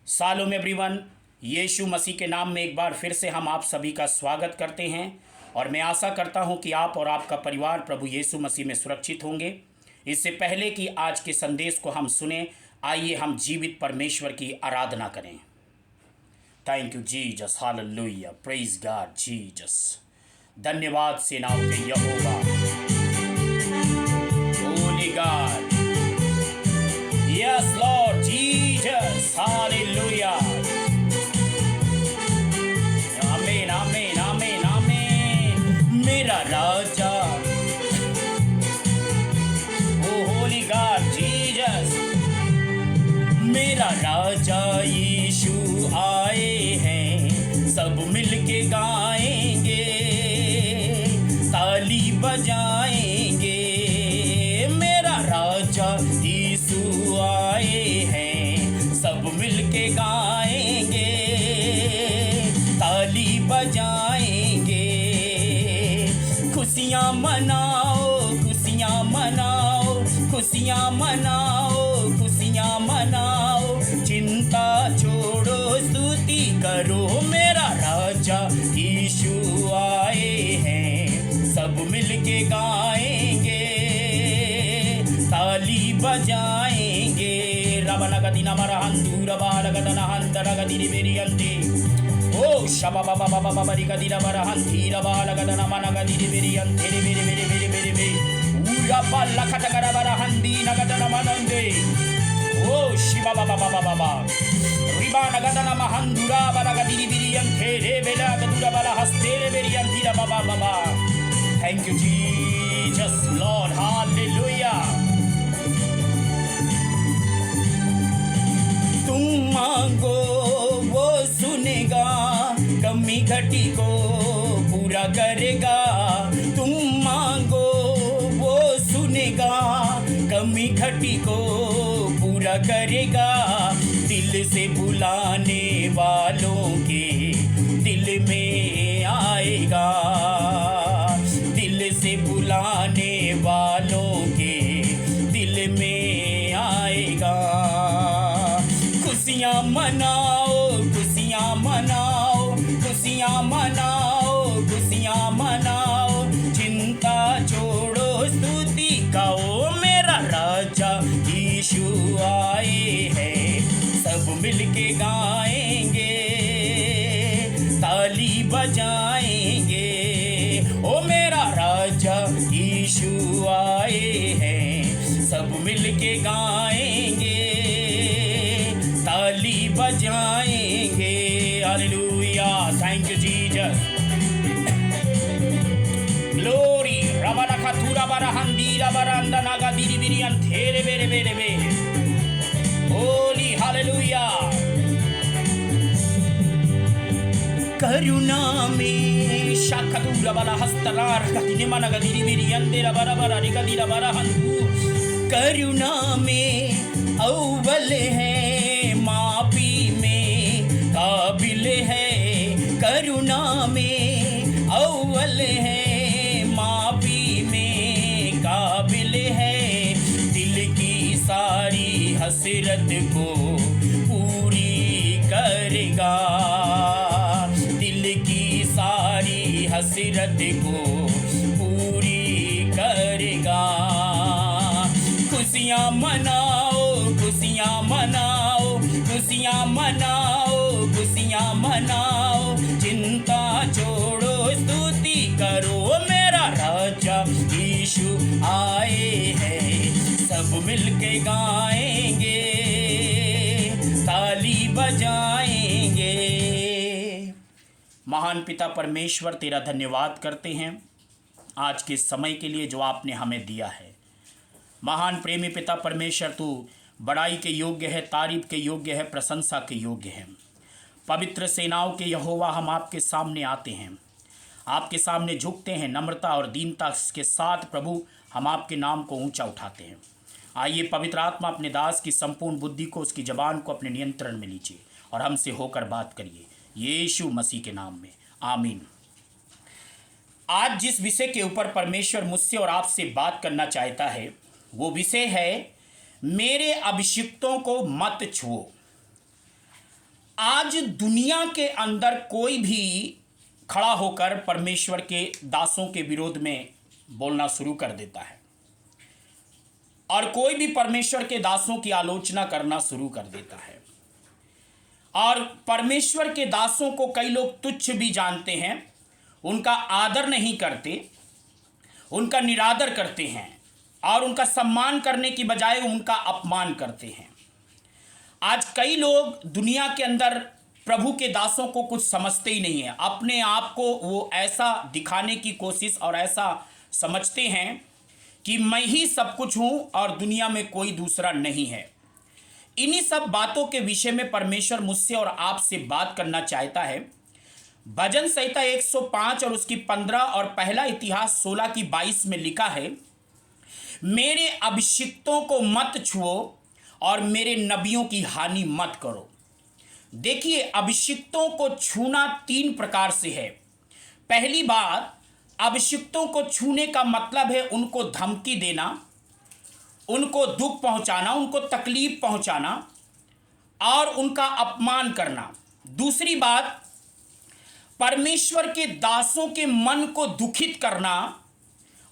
सालोम everyone, यीशु मसीह के नाम में एक बार फिर से हम आप सभी का स्वागत करते हैं और मैं आशा करता हूं कि आप और आपका परिवार प्रभु यीशु मसीह में सुरक्षित होंगे। इससे पहले कि आज के संदेश को हम सुने, आइए हम जीवित परमेश्वर की आराधना करें। Thank you Jesus, hallelujah, praise God Jesus. धन्यवाद सेनाओं के यहोवा, holy God, yes Lord Jesus, hallelujah. आमीन आमीन आमीन आमीन। मेरा राजा, ओ होली गॉड जीसस, मेरा राजा यीशु आए हैं, सब मिलके गाएंगे, ताली बजाएंगे। मेरा राजा यीशु आए हैं, सब मिलके गाएंगे, ताली बजाएंगे। खुशियाँ मनाओ, खुशियाँ मनाओ, खुशियाँ मनाओ, खुशियाँ मनाओ। चिंता छोड़ो, स्तुति करो, मेरा राजा यीशु आए हैं, सब मिलके गाएंगे, ताली बजाएंगे। रबनगदिना मरहंदू रबालगदना हंतरगदिनि बेरियंते, ओ शबा बाबा बाबा बाबा रिगदिना मरहंती रबालगदना मनगदिनि बेरियंते रे मेरे मेरे मेरे मेरे मेरे उरा बाला कटगरा मरहंदी नगदना मनंदे, ओ शिवा बाबा बाबा बाबा रिबा नगदना महंदुरा बरगदिनि बेरियंते रे बेला गदुरा बाला हस्ते रे बेरियंती रा बाबा बाबा। Thank you Jesus Lord, hallelujah. तुम मांगो वो सुनेगा, कमी घटी को पूरा करेगा। तुम मांगो वो सुनेगा, कमी घटी को पूरा करेगा। दिल से बुलाने वालों के दिल में आएगा, दिल से बुलाने वालों के दिल में आएगा। खुशियाँ मनाओ, खुशियाँ मनाओ, खुशियाँ मनाओ, खुशियाँ मनाओ। चिंता छोड़ो, स्तुति गाओ, मेरा राजा यीशु आए हैं, सब मिलके गाएंगे, ताली बजाएंगे। ओ मेरा राजा यीशु आए हैं, सब मिलके गाएंगे, ताली बजाएंगे। Hallelujah, thank you Jesus, glory. रबरा खथुरा बरा हंदीरा बरांदा नागा दिरी बिरियन थेरे बेरे बेरे बे, होली हालेलुया। करुणा में शाखदूरा बला हस्तरार गदिने मनगा दिरी बिरियन तेरा बरा बरा रिगदिरा बरा हंदू। करुणा में अव्वल है, मापी में काबिल है। करुणा में अव्वल है, मापी में काबिल है। दिल की सारी हसरत को पूरी करेगा, दिल की सारी हसरत को पूरी करेगा। खुशियाँ मनाओ, खुशियाँ मनाओ, खुशियाँ मनाओ, खुशियाँ मनाओ। चिंता छोड़ो, स्तुति करो, मेरा राजा यीशु आए हैं, सब मिलके गाएंगे, ताली बजाएंगे। महान पिता परमेश्वर, तेरा धन्यवाद करते हैं आज के समय के लिए जो आपने हमें दिया है। महान प्रेमी पिता परमेश्वर, तू बड़ाई के योग्य है, तारीफ के योग्य है, प्रशंसा के योग्य है। पवित्र सेनाओं के यहोवा, हम आपके सामने आते हैं, आपके सामने झुकते हैं, नम्रता और दीनता के साथ प्रभु हम आपके नाम को ऊंचा उठाते हैं। आइए पवित्र आत्मा अपने दास की संपूर्ण बुद्धि को, उसकी जबान को अपने नियंत्रण में लीजिए और हमसे होकर बात करिए, यीशु मसीह के नाम में, आमीन। आज जिस विषय के ऊपर परमेश्वर मुझसे और आपसे बात करना चाहता है वो विषय है मेरे अभिषिक्तों को मत छुओ। आज दुनिया के अंदर कोई भी खड़ा होकर परमेश्वर के दासों के विरोध में बोलना शुरू कर देता है और कोई भी परमेश्वर के दासों की आलोचना करना शुरू कर देता है। और परमेश्वर के दासों को कई लोग तुच्छ भी जानते हैं, उनका आदर नहीं करते, उनका निरादर करते हैं और उनका सम्मान करने की बजाय उनका अपमान करते हैं। आज कई लोग दुनिया के अंदर प्रभु के दासों को कुछ समझते ही नहीं है, अपने आप को वो ऐसा दिखाने की कोशिश और ऐसा समझते हैं कि मैं ही सब कुछ हूँ और दुनिया में कोई दूसरा नहीं है। इन्हीं सब बातों के विषय में परमेश्वर मुझसे और आपसे बात करना चाहता है। भजन संहिता 105 और उसकी 15 और पहला इतिहास 16 की 22 में लिखा है, मेरे अभिषिक्तों को मत छुओ और मेरे नबियों की हानि मत करो। देखिए, अभिषिक्तों को छूना 3 प्रकार से है। पहली बात, अभिषिक्तों को छूने का मतलब है उनको धमकी देना, उनको दुख पहुंचाना, उनको तकलीफ पहुंचाना और उनका अपमान करना। दूसरी बात, परमेश्वर के दासों के मन को दुखित करना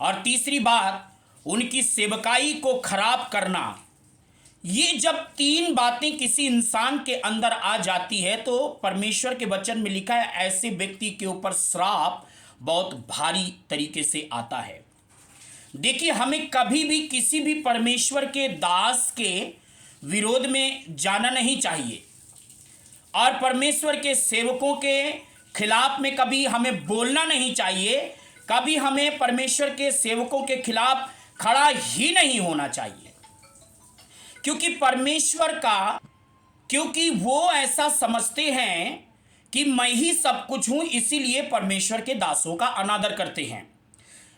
और तीसरी बात, उनकी सेवकाई को खराब करना। ये जब 3 बातें किसी इंसान के अंदर आ जाती है तो परमेश्वर के वचन में लिखा है, ऐसे व्यक्ति के ऊपर श्राप बहुत भारी तरीके से आता है। देखिए, हमें कभी भी किसी भी परमेश्वर के दास के विरोध में जाना नहीं चाहिए और परमेश्वर के सेवकों के खिलाफ में कभी हमें बोलना नहीं चाहिए। कभी हमें परमेश्वर के सेवकों के खिलाफ खड़ा ही नहीं होना चाहिए, क्योंकि वो ऐसा समझते हैं कि मैं ही सब कुछ हूं, इसीलिए परमेश्वर के दासों का अनादर करते हैं।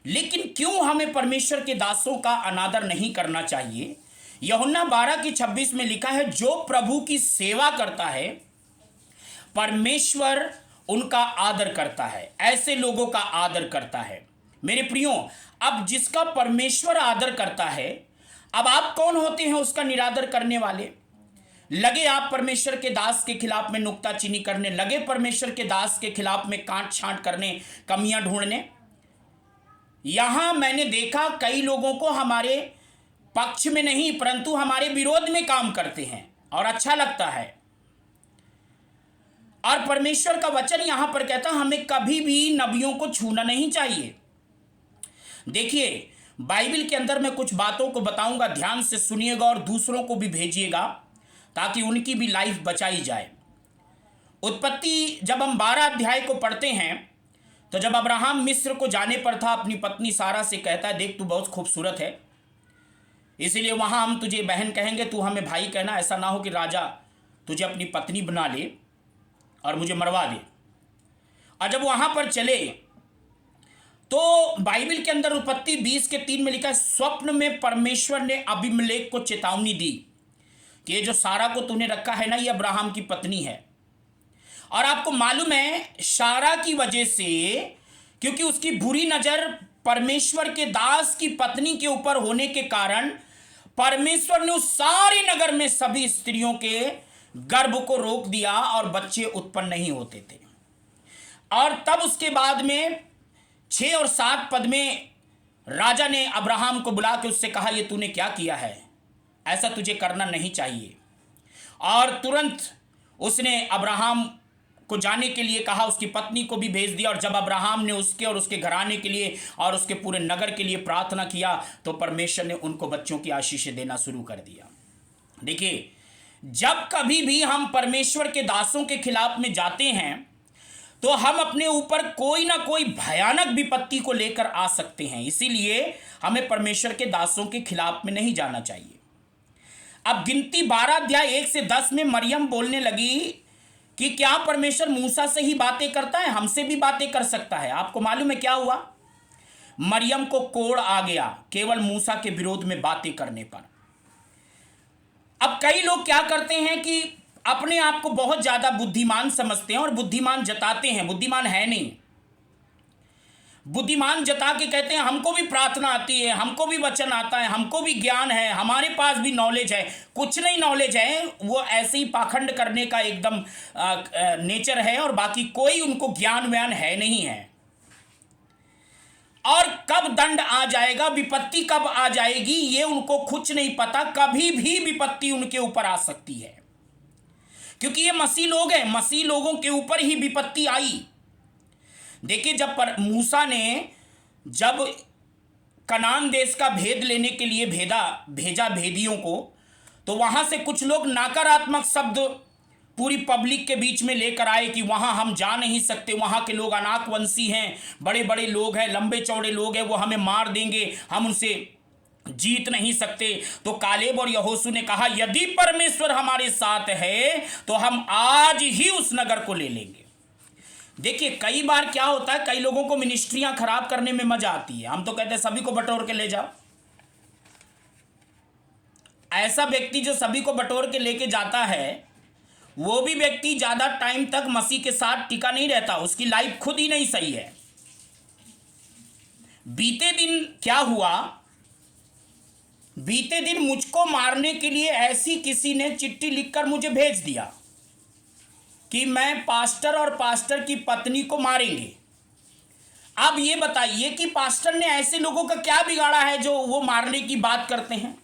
लेकिन क्यों हमें परमेश्वर के दासों का अनादर नहीं करना चाहिए? यूहन्ना 12 की 26 में लिखा है, जो प्रभु की सेवा करता है परमेश्वर उनका आदर करता है, ऐसे लोगों का आदर करता है। मेरे प्रियो, अब जिसका परमेश्वर आदर करता है, अब आप कौन होते हैं उसका निरादर करने वाले? लगे आप परमेश्वर के दास के खिलाफ में नुक्ताचीनी करने, लगे परमेश्वर के दास के खिलाफ में काट छांट करने, कमियां ढूंढने। यहां मैंने देखा कई लोगों को हमारे पक्ष में नहीं परंतु हमारे विरोध में काम करते हैं और अच्छा लगता है। और परमेश्वर का वचन यहां पर कहता है, हमें कभी भी नबियों को छूना नहीं चाहिए। देखिए, बाइबल के अंदर मैं कुछ बातों को बताऊंगा, ध्यान से सुनिएगा और दूसरों को भी भेजिएगा ताकि उनकी भी लाइफ बचाई जाए। उत्पत्ति जब हम 12 अध्याय को पढ़ते हैं तो जब अब्राहम मिस्र को जाने पर था, अपनी पत्नी सारा से कहता है, देख तू बहुत खूबसूरत है, इसीलिए वहां हम तुझे बहन कहेंगे, तू हमें भाई कहना, ऐसा ना हो कि राजा तुझे अपनी पत्नी बना ले और मुझे मरवा दे। और जब वहां पर चले तो बाइबल के अंदर उत्पत्ति 20 के 3 में लिखा है, स्वप्न में परमेश्वर ने अबीमेलेक को चेतावनी दी कि ये जो सारा को तूने रखा है ना, ये अब्राहम की पत्नी है। और आपको मालूम है, सारा की वजह से, क्योंकि उसकी बुरी नजर परमेश्वर के दास की पत्नी के ऊपर होने के कारण परमेश्वर ने उस सारे नगर में सभी स्त्रियों के गर्भ को रोक दिया और बच्चे उत्पन्न नहीं होते थे। और तब उसके बाद में 6 और 7 पद में राजा ने अब्राहम को बुला के उससे कहा, ये तूने क्या किया है, ऐसा तुझे करना नहीं चाहिए। और तुरंत उसने अब्राहम को जाने के लिए कहा, उसकी पत्नी को भी भेज दिया। और जब अब्राहम ने उसके और उसके घराने के लिए और उसके पूरे नगर के लिए प्रार्थना किया तो परमेश्वर ने उनको बच्चों की आशीष देना शुरू कर दिया। देखिए, जब कभी भी हम परमेश्वर के दासों के खिलाफ में जाते हैं तो हम अपने ऊपर कोई ना कोई भयानक विपत्ति को लेकर आ सकते हैं, इसीलिए हमें परमेश्वर के दासों के खिलाफ में नहीं जाना चाहिए। अब गिनती 12 अध्याय 1 से 10 में मरियम बोलने लगी कि क्या परमेश्वर मूसा से ही बातें करता है, हमसे भी बातें कर सकता है। आपको मालूम है क्या हुआ? मरियम को कोढ़ आ गया केवल मूसा के विरोध में बातें करने पर। अब कई लोग क्या करते हैं कि अपने आप को बहुत ज्यादा बुद्धिमान समझते हैं और बुद्धिमान जताते हैं, बुद्धिमान है नहीं। बुद्धिमान जता के कहते हैं हमको भी प्रार्थना आती है, हमको भी वचन आता है, हमको भी ज्ञान है, हमारे पास भी नॉलेज है। कुछ नहीं नॉलेज है, वो ऐसे ही पाखंड करने का एकदम नेचर है, और बाकी कोई उनको ज्ञान व्यान है नहीं है। और कब दंड आ जाएगा, विपत्ति कब आ जाएगी, ये उनको कुछ नहीं पता। कभी भी विपत्ति उनके ऊपर आ सकती है, क्योंकि ये मसीह लोग हैं। मसीह लोगों के ऊपर ही विपत्ति आई। देखिए, जब मूसा ने जब कनान देश का भेद लेने के लिए भेजा भेदियों को, तो वहां से कुछ लोग नकारात्मक शब्द पूरी पब्लिक के बीच में लेकर आए कि वहां हम जा नहीं सकते, वहां के लोग अनाकवंशी हैं, बड़े बड़े लोग हैं, लंबे चौड़े लोग हैं, वो हमें मार देंगे, हम उनसे जीत नहीं सकते। तो कालेब और यहोशू ने कहा, यदि परमेश्वर हमारे साथ है तो हम आज ही उस नगर को ले लेंगे। देखिए, कई बार क्या होता है, कई लोगों को मिनिस्ट्रियां खराब करने में मजा आती है। हम तो कहते हैं सभी को बटोर के ले जाओ। ऐसा व्यक्ति जो सभी को बटोर के लेके जाता है, वो भी व्यक्ति ज्यादा टाइम तक मसीह के साथ टिका नहीं रहता। उसकी लाइफ खुद ही नहीं सही है। बीते दिन क्या हुआ, बीते दिन मुझको मारने के लिए ऐसी किसी ने चिट्ठी लिखकर मुझे भेज दिया कि मैं पास्टर और पास्टर की पत्नी को मारेंगे। अब ये बताइए कि पास्टर ने ऐसे लोगों का क्या बिगाड़ा है जो वो मारने की बात करते हैं।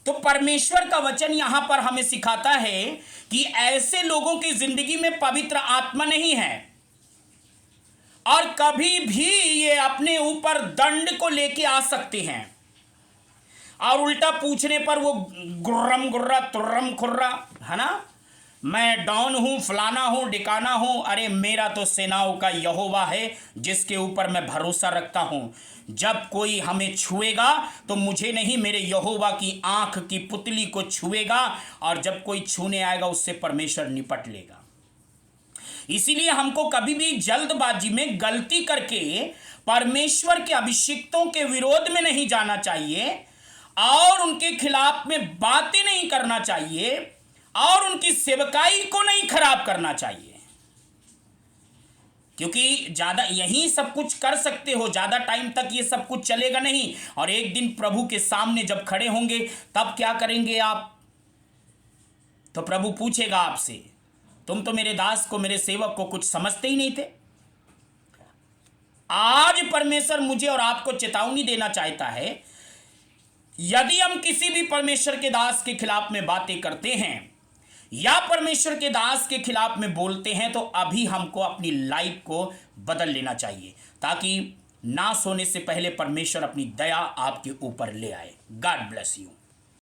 तो परमेश्वर का वचन यहां पर हमें सिखाता है कि ऐसे लोगों की जिंदगी में पवित्र आत्मा नहीं है, और कभी भी ये अपने ऊपर दंड को लेके आ सकते हैं, और उल्टा पूछने पर वो गुर्रम गुर्रा तुर्रम खुर्रा, है ना, मैं डॉन हूं, फलाना हूं, डिकाना हूं। अरे मेरा तो सेनाओं का यहोवा है जिसके ऊपर मैं भरोसा रखता हूं। जब कोई हमें छुएगा तो मुझे नहीं, मेरे यहोवा की आंख की पुतली को छुएगा, और जब कोई छूने आएगा उससे परमेश्वर निपट लेगा। इसीलिए हमको कभी भी जल्दबाजी में गलती करके परमेश्वर के अभिषिक्तों के विरोध में नहीं जाना चाहिए, और उनके खिलाफ में बातें नहीं करना चाहिए, और उनकी सेवकाई को नहीं खराब करना चाहिए। क्योंकि ज़्यादा यही सब कुछ कर सकते हो, ज़्यादा टाइम तक ये सब कुछ चलेगा नहीं। और एक दिन प्रभु के सामने जब खड़े होंगे तब क्या करेंगे आप? तो प्रभु पूछेगा आपसे, तुम तो मेरे दास को, मेरे सेवक को कुछ समझते ही नहीं थे। आज परमेश्वर मुझे और आपको चेतावनी देना चाहता है, यदि हम किसी भी परमेश्वर के दास के खिलाफ में बातें करते हैं या परमेश्वर के दास के खिलाफ में बोलते हैं, तो अभी हमको अपनी लाइफ को बदल लेना चाहिए, ताकि नाश होने से पहले परमेश्वर अपनी दया आपके ऊपर ले आए। God bless you.